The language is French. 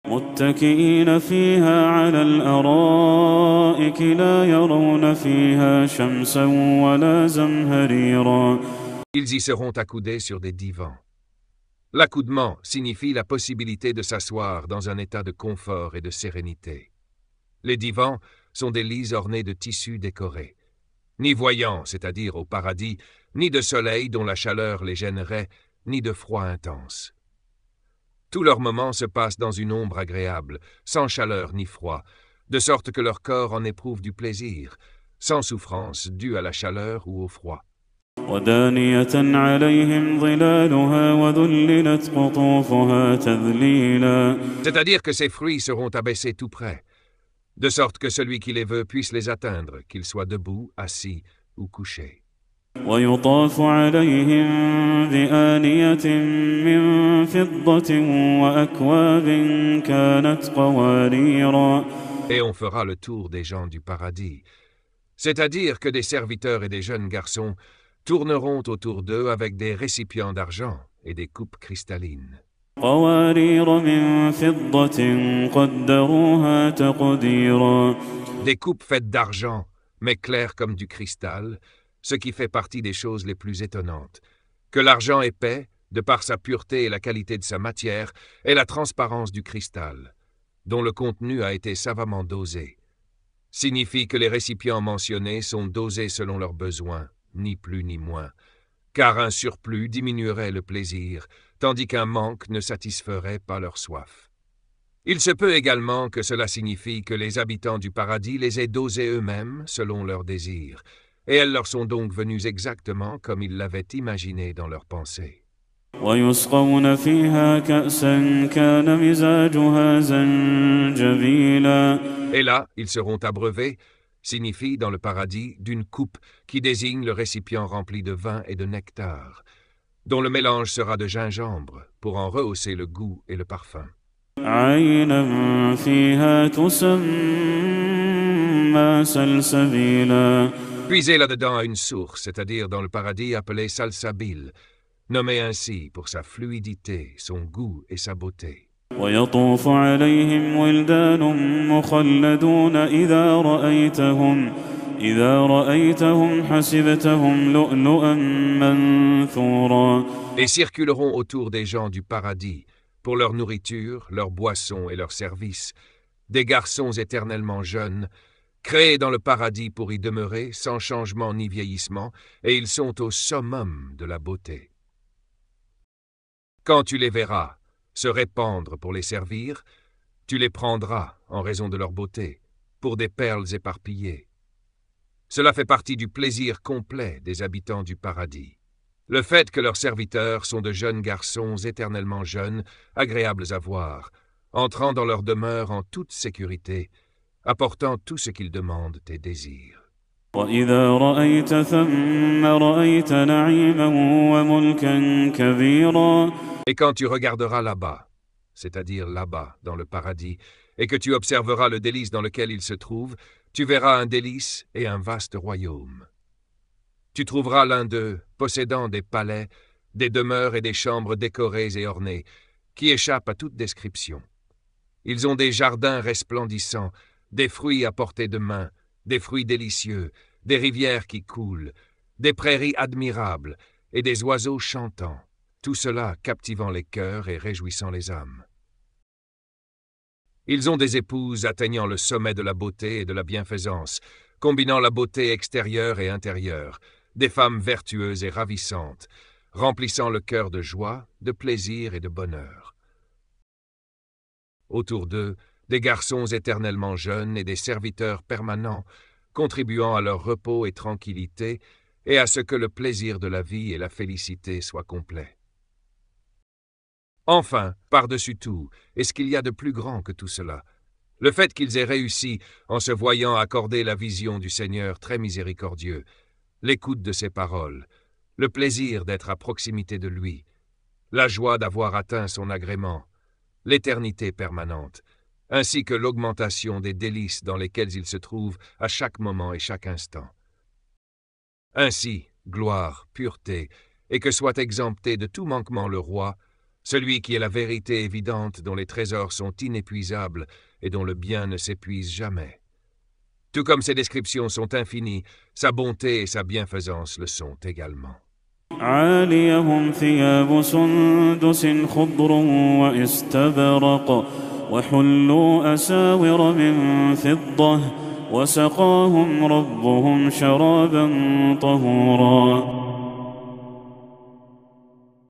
متكئين فيها على الأرائك لا يرون فيها شمسا ولا زمهريرا. Ils y seront accoudés sur des divans. L'accoudement signifie la possibilité de s'asseoir dans un état de confort et de sérénité. Les divans sont des lits ornés de tissus décorés. Ni voyants, c'est-à-dire au paradis, ni de soleil dont la chaleur les gênerait, ni de froid intense. Tout leur moment se passe dans une ombre agréable, sans chaleur ni froid, de sorte que leur corps en éprouve du plaisir, sans souffrance due à la chaleur ou au froid. ودانية عليهم ظلالها وذللت قطوفها تذليلا. C'est-à-dire que ces fruits seront abaissés tout près, de sorte que celui qui les veut puisse les atteindre, qu'il soit debout, assis ou couché. ويطاف عليهم بآنية من فضة وأكواب كانت قواريرا. Et on fera le tour des gens du paradis, c'est-à-dire que des serviteurs et des jeunes garçons tourneront autour d'eux avec des récipients d'argent et des coupes cristallines. قوارير من فضة قدروها تقديرا. Des coupes faites d'argent, mais claires comme du cristal, ce qui fait partie des choses les plus étonnantes. Que l'argent épais, de par sa pureté et la qualité de sa matière, et la transparence du cristal, dont le contenu a été savamment dosé, signifie que les récipients mentionnés sont dosés selon leurs besoins, ni plus ni moins, car un surplus diminuerait le plaisir, tandis qu'un manque ne satisferait pas leur soif. Il se peut également que cela signifie que les habitants du paradis les aient dosés eux-mêmes selon leurs désirs, et elles leur sont donc venues exactement comme ils l'avaient imaginé dans leurs pensées. ويسقون فيها كأسا كان مزاجها زنجبيلا. Et là, ils seront abreuvés, signifie dans le paradis d'une coupe qui désigne le récipient rempli de vin et de nectar, dont le mélange sera de gingembre pour en rehausser le goût et le parfum. عينا فيها تسمى سلسبيلا. Puisez là-dedans à une source, c'est-à-dire dans le paradis appelé Salsabil, nommé ainsi pour sa fluidité, son goût et sa beauté. ويطوف عليهم ولدان مخلدون إذا رأيتهم حسبتهم لؤلؤا منثورا. Et circuleront autour des gens du paradis, pour leur nourriture, leur boisson et leur service, des garçons éternellement jeunes, créés dans le paradis pour y demeurer sans changement ni vieillissement, et ils sont au summum de la beauté. Quand tu les verras se répandre pour les servir, tu les prendras, en raison de leur beauté, pour des perles éparpillées. Cela fait partie du plaisir complet des habitants du paradis. Le fait que leurs serviteurs sont de jeunes garçons éternellement jeunes, agréables à voir, entrant dans leur demeure en toute sécurité, apportant tout ce qu'ils demandent et désirent. وإذا رأيت ثم رأيت نعيما وملكا كبيرا. Et quand tu regarderas là-bas, c'est-à-dire là-bas, dans le paradis, et que tu observeras le délice dans lequel il se trouve, tu verras un délice et un vaste royaume. Tu trouveras l'un d'eux possédant des palais, des demeures et des chambres décorées et ornées, qui échappent à toute description. Ils ont des jardins resplendissants, des fruits à portée de main, des fruits délicieux, des rivières qui coulent, des prairies admirables et des oiseaux chantants, tout cela captivant les cœurs et réjouissant les âmes. Ils ont des épouses atteignant le sommet de la beauté et de la bienfaisance, combinant la beauté extérieure et intérieure, des femmes vertueuses et ravissantes, remplissant le cœur de joie, de plaisir et de bonheur. Autour d'eux, des garçons éternellement jeunes et des serviteurs permanents, contribuant à leur repos et tranquillité et à ce que le plaisir de la vie et la félicité soient complets. Enfin, par-dessus tout, est-ce qu'il y a de plus grand que tout cela? Le fait qu'ils aient réussi, en se voyant accorder la vision du Seigneur très miséricordieux, l'écoute de ses paroles, le plaisir d'être à proximité de lui, la joie d'avoir atteint son agrément, l'éternité permanente, ainsi que l'augmentation des délices dans lesquels il se trouve à chaque moment et chaque instant. Ainsi, gloire, pureté, et que soit exempté de tout manquement le roi, celui qui est la vérité évidente, dont les trésors sont inépuisables et dont le bien ne s'épuise jamais. Tout comme ses descriptions sont infinies, sa bonté et sa bienfaisance le sont également. عاليهم ثياب سندس خضر واستبرق وحلوا أساور من فضة وسقاهم ربهم شرابا طهورا